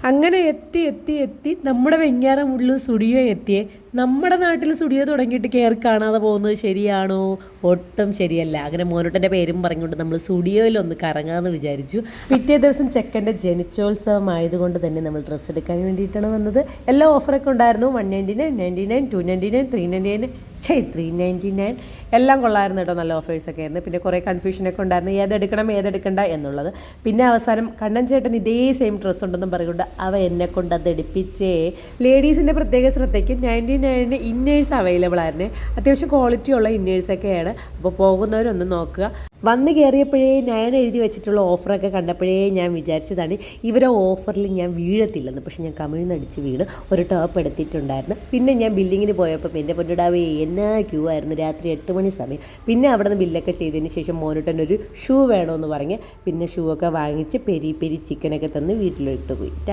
അങ്ങനെ എത്തി എത്തി എത്തി നമ്മുടെ വെഞ്ഞാറമൂടിൽ സ്റ്റുഡിയോ എത്തിയേ. നമ്മുടെ നാട്ടിൽ സ്റ്റുഡിയോ തുടങ്ങിയിട്ട് കയറി കാണാതെ പോകുന്നത് ശരിയാണോ? ഒട്ടും ശരിയല്ല. അങ്ങനെ മോനോട്ടൻ്റെ പേരും പറഞ്ഞുകൊണ്ട് നമ്മൾ സ്റ്റുഡിയോയിലൊന്ന് കറങ്ങാമെന്ന് വിചാരിച്ചു. പിറ്റേ ദിവസം ചെക്കൻ്റെ ജനിച്ചോത്സവം ആയതുകൊണ്ട് തന്നെ നമ്മൾ ഡ്രസ്സ് എടുക്കാൻ വേണ്ടിയിട്ടാണ് വന്നത്. എല്ലാ ഓഫറൊക്കെ ഉണ്ടായിരുന്നു. 199, 99, 299, 399, 399 എല്ലാം കൊള്ളായിരുന്നു കേട്ടോ. നല്ല ഓഫേഴ്സൊക്കെ ആയിരുന്നു. പിന്നെ കുറേ കൺഫ്യൂഷനൊക്കെ ഉണ്ടായിരുന്നു, ഏതെടുക്കണം ഏതെടുക്കണ്ട എന്നുള്ളത്. പിന്നെ അവസാനം കണ്ണൻ ചേട്ടൻ ഇതേ സെയിം ഡ്രസ്സ് ഉണ്ടെന്നും പറഞ്ഞുകൊണ്ട് അവ എന്നെ കൊണ്ട് അത് എടുപ്പിച്ചേ. ലേഡീസിൻ്റെ പ്രത്യേക ശ്രദ്ധയ്ക്ക് 99 ഇന്നേഴ്സ് അവൈലബിൾ ആയിരുന്നു. അത്യാവശ്യം ക്വാളിറ്റി ഉള്ള ഇന്നേഴ്സൊക്കെയാണ്. അപ്പോൾ പോകുന്നവരൊന്ന് നോക്കുക. വന്ന് കയറിയപ്പോഴേ ഞാൻ എഴുതി വെച്ചിട്ടുള്ള ഓഫറൊക്കെ കണ്ടപ്പോഴേ ഞാൻ വിചാരിച്ചതാണ് ഇവരെ ഓഫറിൽ ഞാൻ വീഴത്തില്ലെന്ന്. പക്ഷെ ഞാൻ കമിഴ്ന്നടിച്ച് വീണ് ഒരു ടോപ്പ് എടുത്തിട്ടുണ്ടായിരുന്നു. പിന്നെ ഞാൻ ബില്ലിങ്ങിന് പോയപ്പോൾ എൻ്റെ പൊന്നിടാവേ എന്നാ ക്യൂ ആയിരുന്നു. രാത്രി 8 മണി സമയം. പിന്നെ അവിടെ നിന്ന് ബില്ലൊക്കെ ചെയ്തതിന് ശേഷം മോനോട്ടനൊരു ഷൂ വേണമെന്ന് പറഞ്ഞ് പിന്നെ ഷൂ ഒക്കെ വാങ്ങിച്ച് പെരി പെരി ചിക്കനൊക്കെ തന്ന് വീട്ടിലിട്ട് പോയി.